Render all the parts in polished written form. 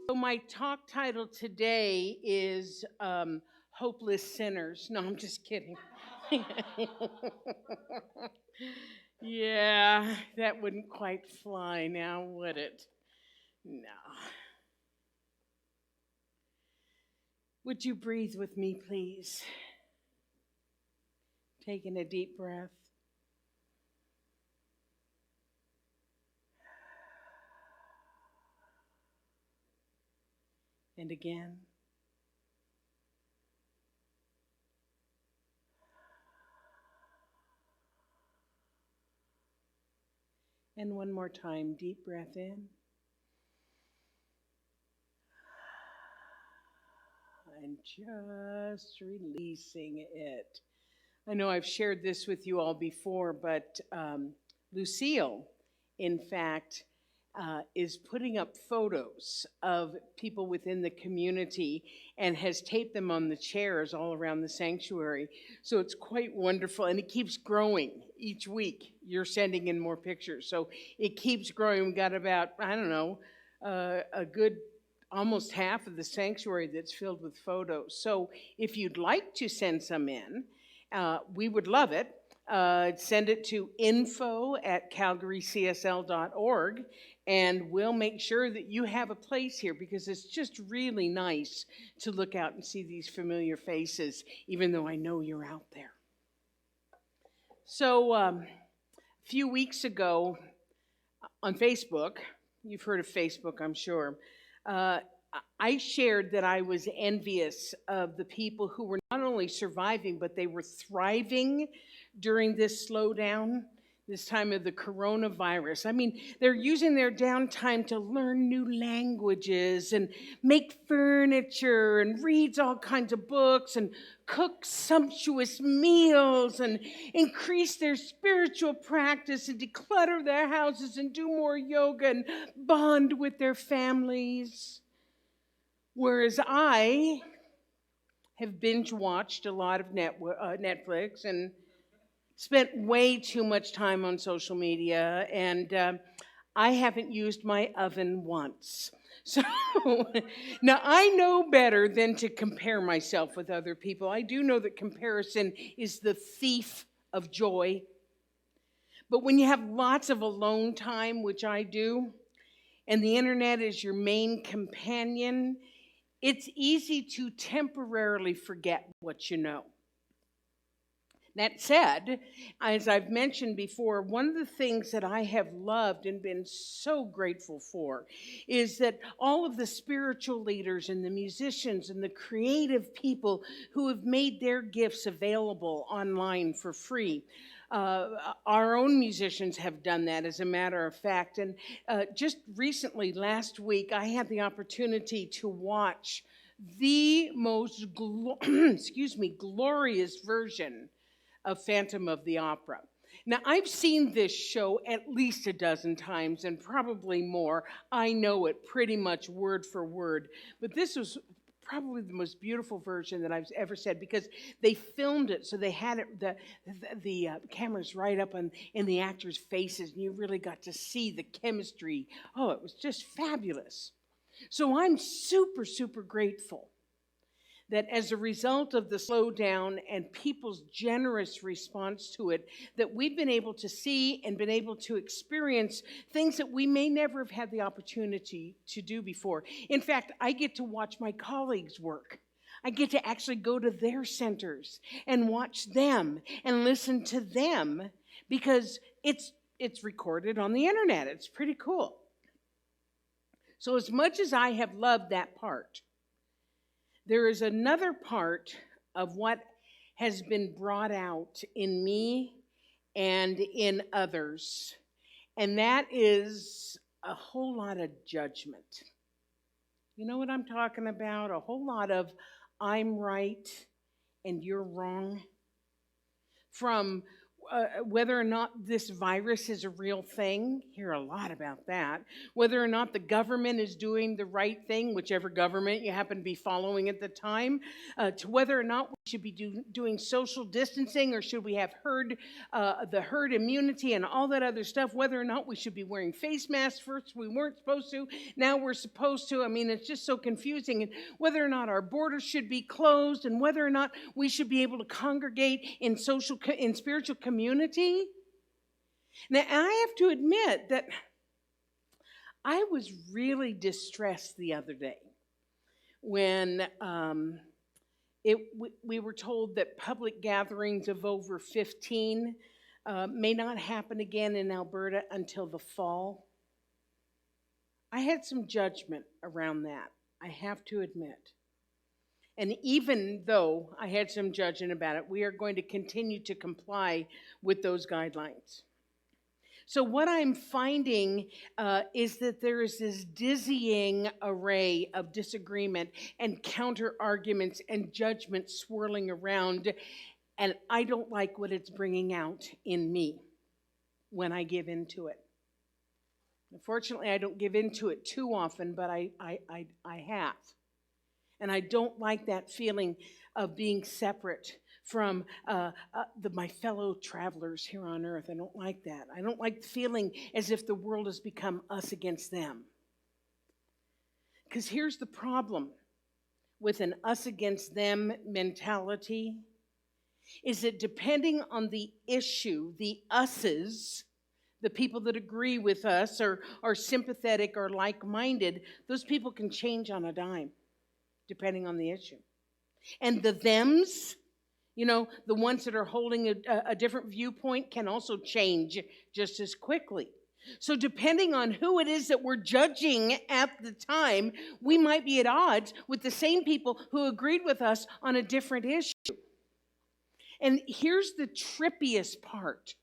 So my talk title today is Hopeless Sinners. No, I'm just kidding. Yeah, that wouldn't quite fly now, would it? No. Would you breathe with me, please? Taking a deep breath. And again. And one more time, deep breath in. And just releasing it. I know I've shared this with you all before, but Lucille, in fact, is putting up photos of people within the community and has taped them on the chairs all around the sanctuary. So it's quite wonderful, and it keeps growing each week. You're sending in more pictures, so it keeps growing. We got about, I don't know, a good almost half of the sanctuary that's filled with photos. So if you'd like to send some in, we would love it. Send it to info@calgarycsl.org, and we'll make sure that you have a place here, because it's just really nice to look out and see these familiar faces, even though I know you're out there. So a few weeks ago on Facebook, you've heard of Facebook, I'm sure, I shared that I was envious of the people who were not only surviving, but they were thriving during this slowdown, this time of the coronavirus. I mean, they're using their downtime to learn new languages and make furniture and read all kinds of books and cook sumptuous meals and increase their spiritual practice and declutter their houses and do more yoga and bond with their families. Whereas I have binge watched a lot of Netflix and spent way too much time on social media, and I haven't used my oven once. So now I know better than to compare myself with other people. I do know that comparison is the thief of joy. But when you have lots of alone time, which I do, and the internet is your main companion, it's easy to temporarily forget what you know. That said, as I've mentioned before, one of the things that I have loved and been so grateful for is that all of the spiritual leaders and the musicians and the creative people who have made their gifts available online for free. Our own musicians have done that, as a matter of fact. And just recently, last week, I had the opportunity to watch the most glorious version of Phantom of the Opera. Now, I've seen this show at least a dozen times and probably more. I know it pretty much word for word. But this was probably the most beautiful version that I've ever said, because they filmed it, so they had it, the cameras right up in the actors' faces, and you really got to see the chemistry. Oh, it was just fabulous. So I'm super, super grateful that as a result of the slowdown and people's generous response to it, that we've been able to see and been able to experience things that we may never have had the opportunity to do before. In fact, I get to watch my colleagues work. I get to actually go to their centers and watch them and listen to them, because it's recorded on the internet. It's pretty cool. So as much as I have loved that part, there is another part of what has been brought out in me and in others, and that is a whole lot of judgment. You know what I'm talking about? A whole lot of I'm right and you're wrong. From whether or not this virus is a real thing, hear a lot about that. Whether or not the government is doing the right thing, whichever government you happen to be following at the time, to whether or not we should be doing social distancing, or should we have the herd immunity and all that other stuff, whether or not we should be wearing face masks. First we weren't supposed to, now we're supposed to. I mean, it's just so confusing. And whether or not our borders should be closed, and whether or not we should be able to congregate in spiritual community. Now, I have to admit that I was really distressed the other day when we were told that public gatherings of over 15 may not happen again in Alberta until the fall. I had some judgment around that, I have to admit. And even though I had some judgment about it, we are going to continue to comply with those guidelines. So what I'm finding is that there is this dizzying array of disagreement and counter arguments and judgment swirling around, and I don't like what it's bringing out in me when I give into it. Unfortunately, I don't give into it too often, but I have. And I don't like that feeling of being separate from my fellow travelers here on earth. I don't like that. I don't like feeling as if the world has become us against them. Because here's the problem with an us against them mentality, is that depending on the issue, the us's, the people that agree with us or are sympathetic or like-minded, those people can change on a dime, depending on the issue. And the thems, the ones that are holding a different viewpoint, can also change just as quickly. So depending on who it is that we're judging at the time, we might be at odds with the same people who agreed with us on a different issue. And here's the trippiest part.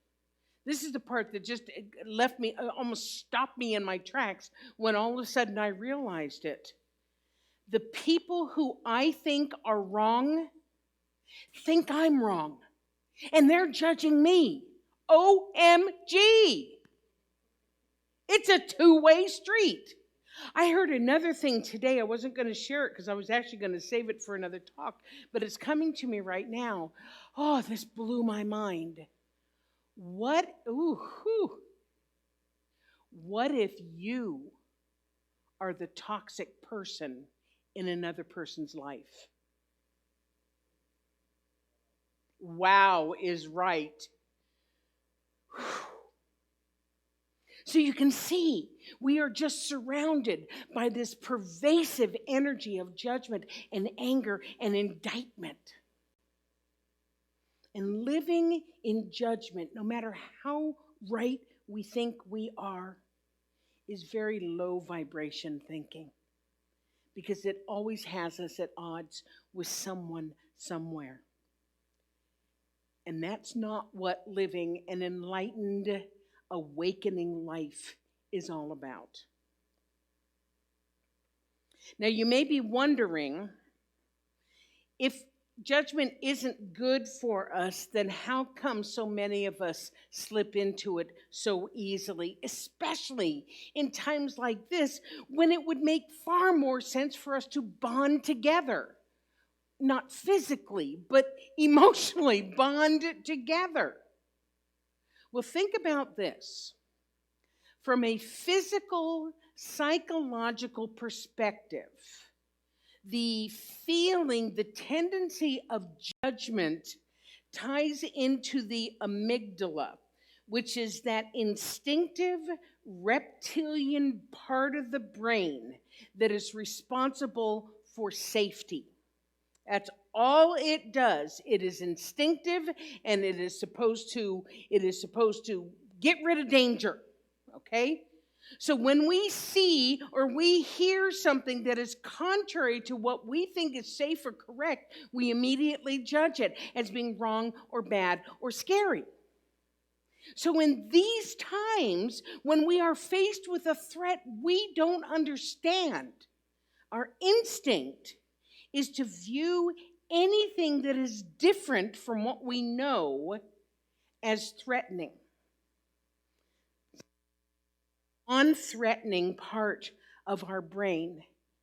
This is the part that just left me, almost stopped me in my tracks when all of a sudden I realized it. The people who I think are wrong think I'm wrong, and they're judging me. OMG! It's a two-way street. I heard another thing today. I wasn't going to share it because I was actually going to save it for another talk, but it's coming to me right now. Oh, this blew my mind. What if you are the toxic person in another person's life? Wow is right. So you can see, we are just surrounded by this pervasive energy of judgment and anger and indictment. And living in judgment, no matter how right we think we are, is very low vibration thinking, because it always has us at odds with someone somewhere. And that's not what living an enlightened, awakening life is all about. Now, you may be wondering, if judgment isn't good for us, then how come so many of us slip into it so easily, especially in times like this, when it would make far more sense for us to bond together? Not physically, but emotionally bond together. Well, think about this. From a physical, psychological perspective, the feeling, the tendency of judgment ties into the amygdala, which is that instinctive reptilian part of the brain that is responsible for safety. That's all it does. It is instinctive, and it is supposed to get rid of danger. Okay? So when we see or we hear something that is contrary to what we think is safe or correct, we immediately judge it as being wrong or bad or scary. So in these times, when we are faced with a threat we don't understand, our instinct is to view anything that is different from what we know as threatening. Unthreatening part of our brain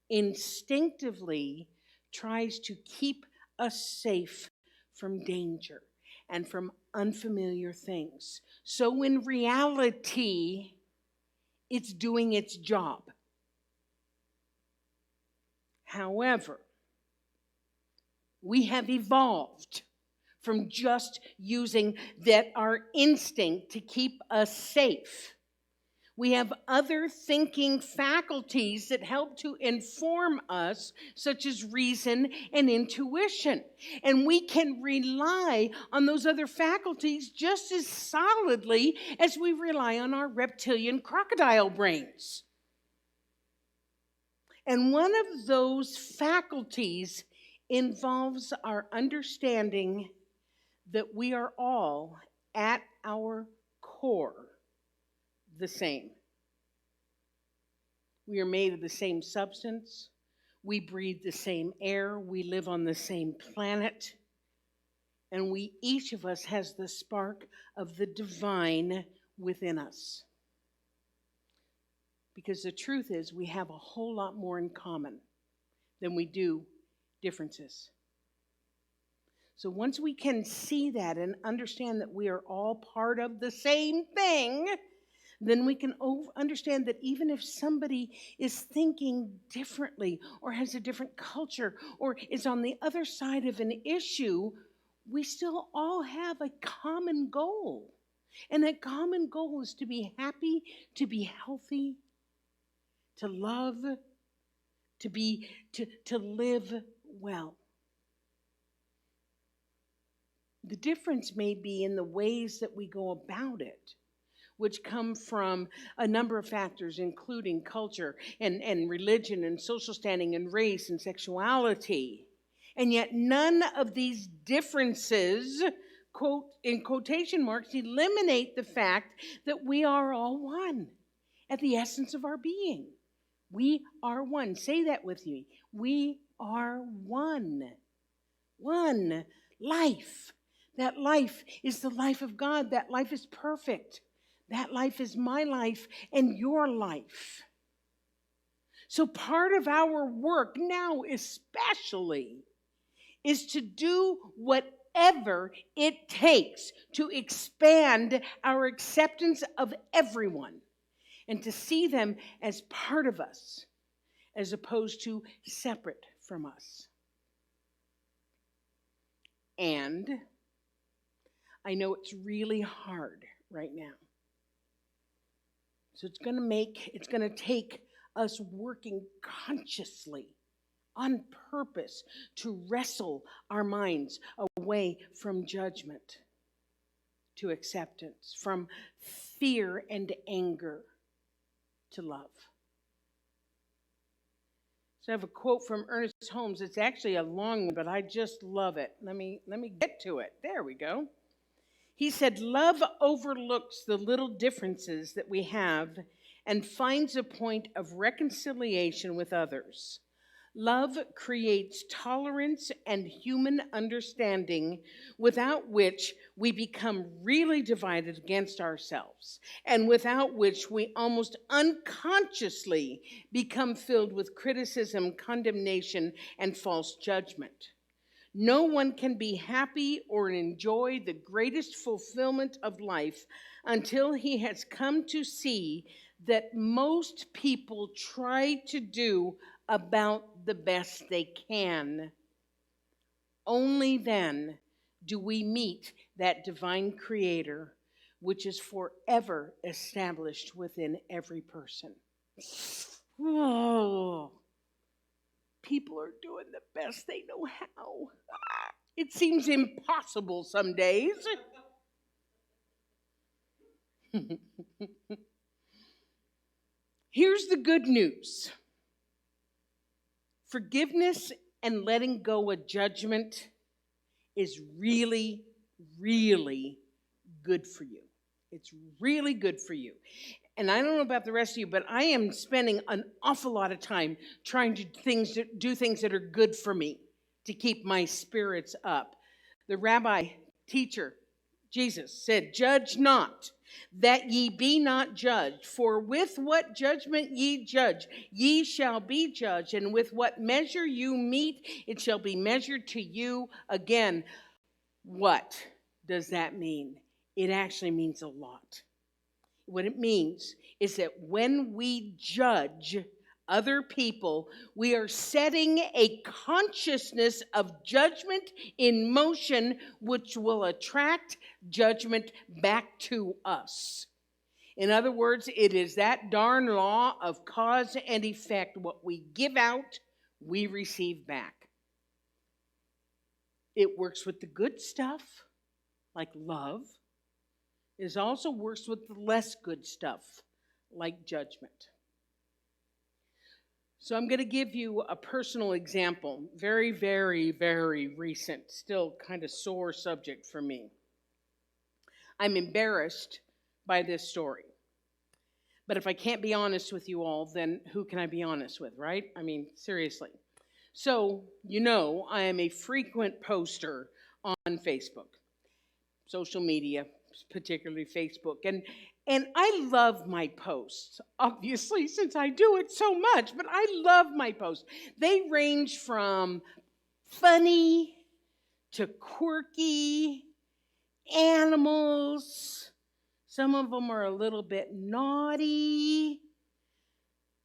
instinctively tries to keep us safe from danger and from unfamiliar things. So in reality, it's doing its job. However, we have evolved from just using our instinct to keep us safe. We have other thinking faculties that help to inform us, such as reason and intuition. And we can rely on those other faculties just as solidly as we rely on our reptilian crocodile brains. And one of those faculties involves our understanding that we are all, at our core, the same. We are made of the same substance. We breathe the same air. We live on the same planet. And each of us has the spark of the divine within us. Because the truth is, we have a whole lot more in common than we do differences. So once we can see that and understand that we are all part of the same thing, then we can understand that even if somebody is thinking differently or has a different culture or is on the other side of an issue, we still all have a common goal. And that common goal is to be happy, to be healthy, to love, to live well. The difference may be in the ways that we go about it, which come from a number of factors, including culture and religion and social standing and race and sexuality. And yet none of these differences, quote, in quotation marks, eliminate the fact that we are all one at the essence of our being. We are one. Say that with me. We are one. One life. That life is the life of God. That life is perfect. That life is my life and your life. So part of our work now especially is to do whatever it takes to expand our acceptance of everyone and to see them as part of us as opposed to separate from us. And I know it's really hard right now. So it's going to take us working consciously, on purpose, to wrestle our minds away from judgment to acceptance, from fear and anger to love. So I have a quote from Ernest Holmes. It's actually a long one, but I just love it. Let me get to it. There we go. He said, "Love overlooks the little differences that we have and finds a point of reconciliation with others. Love creates tolerance and human understanding, without which we become really divided against ourselves, and without which we almost unconsciously become filled with criticism, condemnation, and false judgment. No one can be happy or enjoy the greatest fulfillment of life until he has come to see that most people try to do about the best they can. Only then do we meet that divine creator, which is forever established within every person." Oh. People are doing the best they know how. It seems impossible some days. Here's the good news. Forgiveness and letting go of judgment is really, really good for you. It's really good for you. And I don't know about the rest of you, but I am spending an awful lot of time trying to do things that are good for me to keep my spirits up. The rabbi, teacher, Jesus said, "Judge not, that ye be not judged. For with what judgment ye judge, ye shall be judged. And with what measure you mete, it shall be measured to you again." What does that mean? It actually means a lot. What it means is that when we judge other people, we are setting a consciousness of judgment in motion, which will attract judgment back to us. In other words, it is that darn law of cause and effect. What we give out, we receive back. It works with the good stuff, like love. It also works with the less good stuff, like judgment. So I'm going to give you a personal example, very, very, very recent, still kind of sore subject for me. I'm embarrassed by this story. But if I can't be honest with you all, then who can I be honest with, right? I mean, seriously. So, I am a frequent poster on Facebook, social media, particularly Facebook. And I love my posts, obviously, since I do it so much, but I love my posts. They range from funny to quirky, animals. Some of them are a little bit naughty.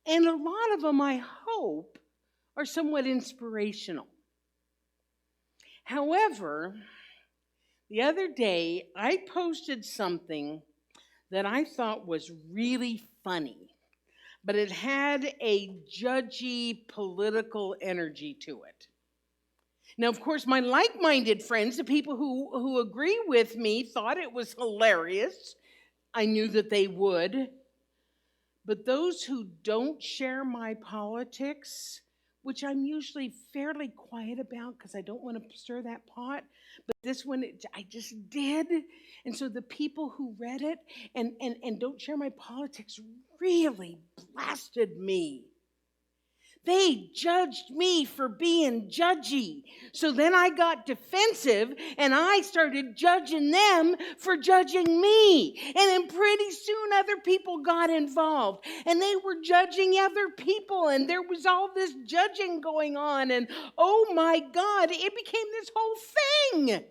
And a lot of them, I hope, are somewhat inspirational. However, the other day, I posted something that I thought was really funny, but it had a judgy political energy to it. Now, of course, my like-minded friends, the people who agree with me, thought it was hilarious. I knew that they would. But those who don't share my politics, which I'm usually fairly quiet about because I don't want to stir that pot, but this one I just did. And so the people who read it and don't share my politics really blasted me. They judged me for being judgy. So then I got defensive and I started judging them for judging me. And then pretty soon other people got involved and they were judging other people and there was all this judging going on. And oh my God, it became this whole thing.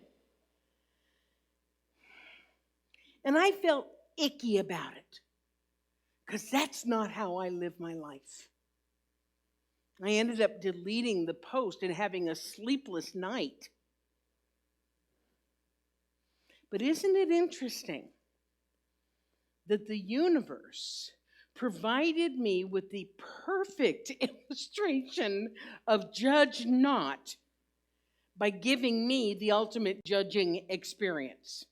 And I felt icky about it because that's not how I live my life. I ended up deleting the post and having a sleepless night. But isn't it interesting that the universe provided me with the perfect illustration of judge not by giving me the ultimate judging experience?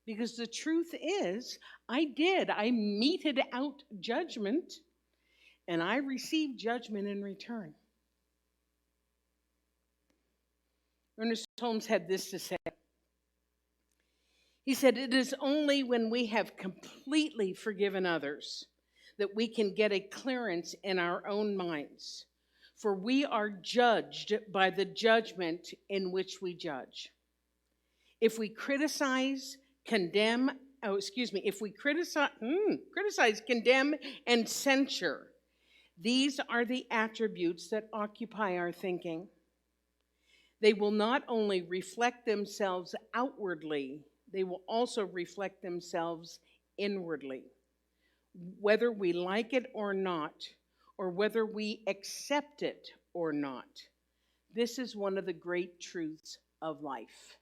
Because the truth is, I meted out judgment. And I received judgment in return. Ernest Holmes had this to say. He said, "It is only when we have completely forgiven others that we can get a clearance in our own minds. For we are judged by the judgment in which we judge. If we criticize, condemn, condemn, and censure, these are the attributes that occupy our thinking. They will not only reflect themselves outwardly, they will also reflect themselves inwardly. Whether we like it or not, or whether we accept it or not, this is one of the great truths of life.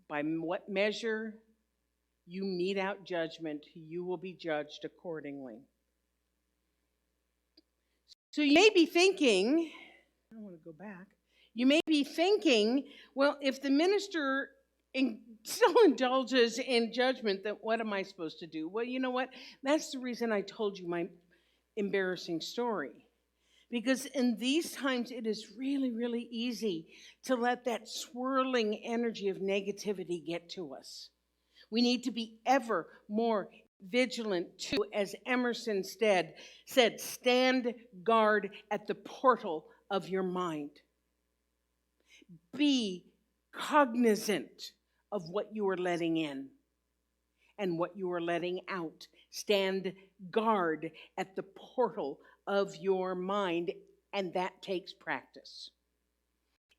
By what measure you mete out judgment, you will be judged accordingly." So you may be thinking, I want to go back. You may be thinking, well, if the minister still indulges in judgment, then what am I supposed to do? Well, you know what? That's the reason I told you my embarrassing story. Because in these times, it is really, really easy to let that swirling energy of negativity get to us. We need to be ever more vigilant too, as Emerson said, stand guard at the portal of your mind. Be cognizant of what you are letting in and what you are letting out. Stand guard at the portal of your mind, and that takes practice.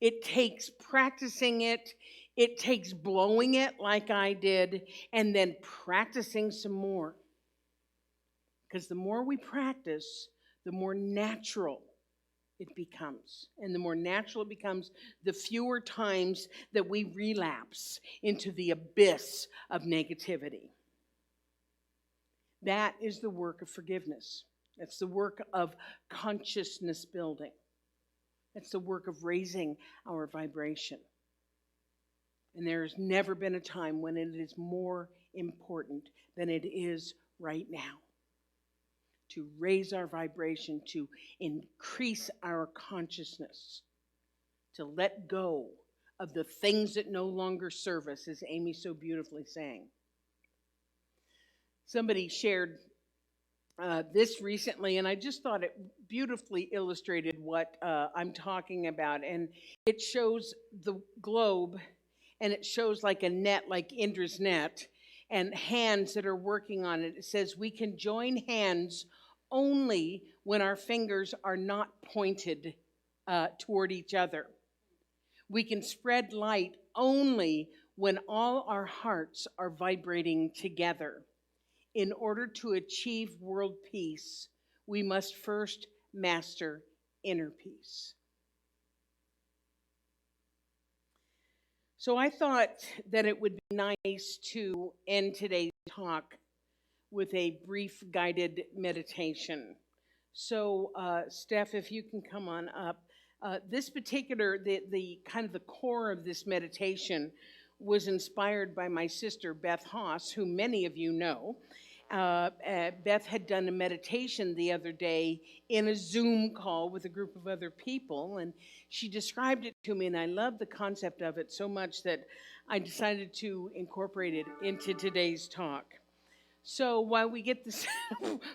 It takes practicing it. It takes blowing it like I did, and then practicing some more. Because the more we practice, the more natural it becomes. And the more natural it becomes, the fewer times that we relapse into the abyss of negativity. That is the work of forgiveness. That's the work of consciousness building. It's the work of raising our vibration. And there has never been a time when it is more important than it is right now. To raise our vibration, to increase our consciousness, to let go of the things that no longer serve us, as Amy so beautifully sang. Somebody shared this recently, and I just thought it beautifully illustrated what I'm talking about. And it shows the globe, and it shows like a net, like Indra's net, and hands that are working on it. It says we can join hands only when our fingers are not pointed toward each other. We can spread light only when all our hearts are vibrating together. In order to achieve world peace, we must first master inner peace. So I thought that it would be nice to end today's talk with a brief guided meditation. So, Steph, if you can come on up. This particular, the kind of the core of this meditation was inspired by my sister, Beth Haas, who many of you know. Beth had done a meditation the other day in a Zoom call with a group of other people, and she described it to me, and I love the concept of it so much that I decided to incorporate it into today's talk. So while we get this,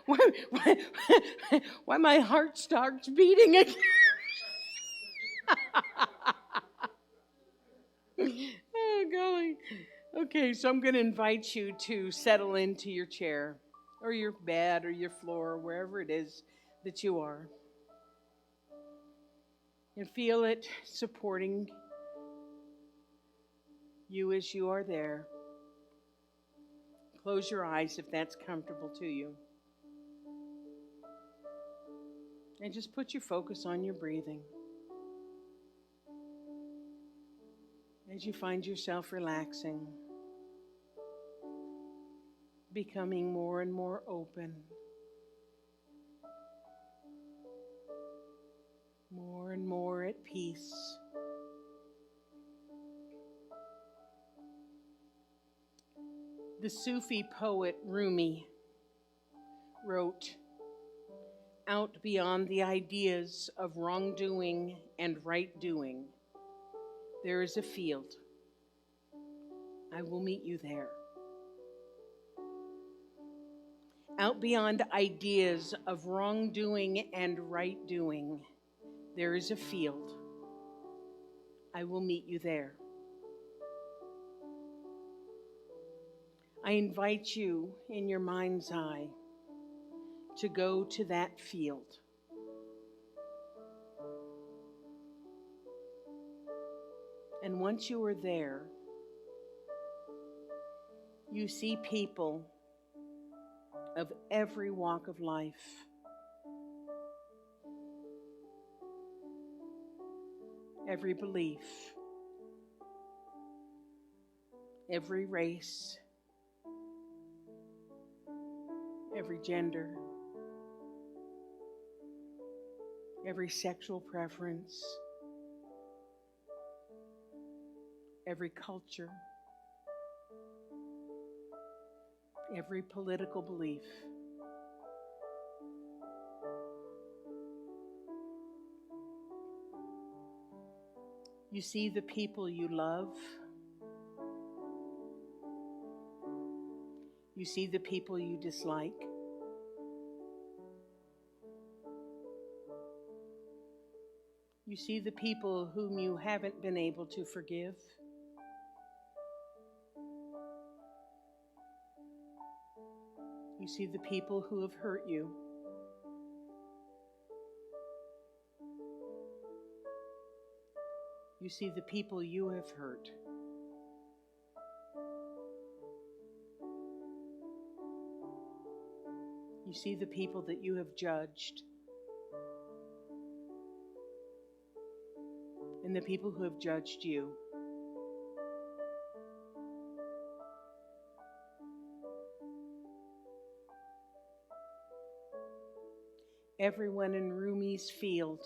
why my heart starts beating again. Oh, golly. Okay, so I'm going to invite you to settle into your chair or your bed or your floor, wherever it is that you are. And feel it supporting you as you are there. Close your eyes if that's comfortable to you. And just put your focus on your breathing. As you find yourself relaxing, becoming more and more open, more and more at peace. The Sufi poet Rumi wrote, "Out beyond the ideas of wrongdoing and right doing, there is a field. I will meet you there." Out beyond ideas of wrongdoing and right doing, there is a field. I will meet you there. I invite you in your mind's eye to go to that field. And once you are there, you see people of every walk of life. Every belief, every race, every gender, every sexual preference, every culture, every political belief. You see the people you love. You see the people you dislike. You see the people whom you haven't been able to forgive. You see the people who have hurt you. You see the people you have hurt. You see the people that you have judged. And the people who have judged you. Everyone in Rumi's field,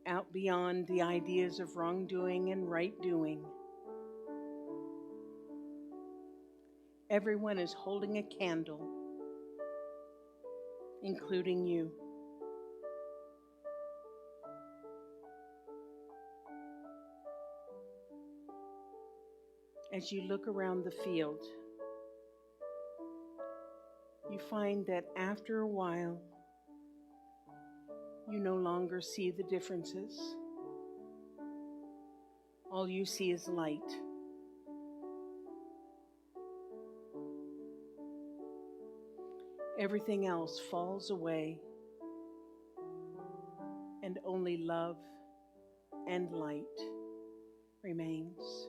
out beyond the ideas of wrongdoing and right doing. Everyone is holding a candle, including you. As you look around the field, you find that after a while, you no longer see the differences. All you see is light. Everything else falls away, and only love and light remains.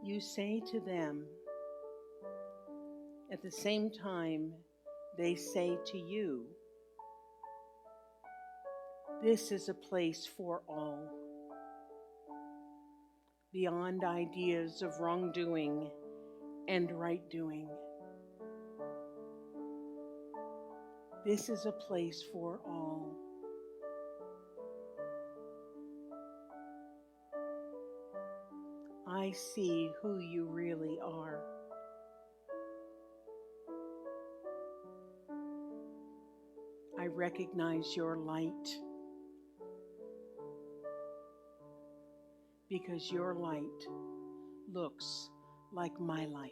You say to them, at the same time they say to you, this is a place for all, beyond ideas of wrongdoing and right doing. This is a place for all. I see who you really are. I recognize your light, because your light looks like my light.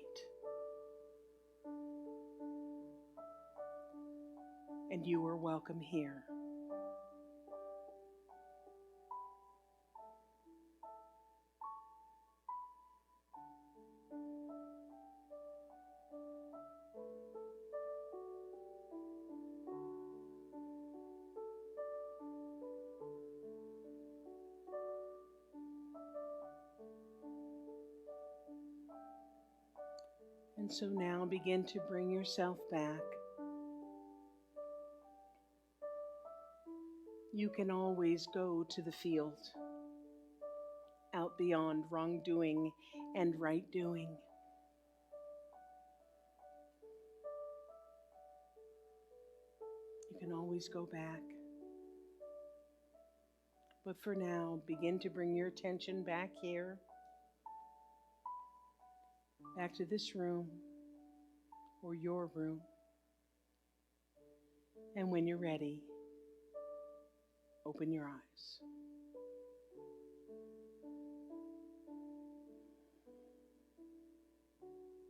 And you are welcome here. And so now begin to bring yourself back. You can always go to the field, out beyond wrongdoing and right doing. You can always go back. But for now, begin to bring your attention back here, back to this room or your room. And when you're ready, open your eyes.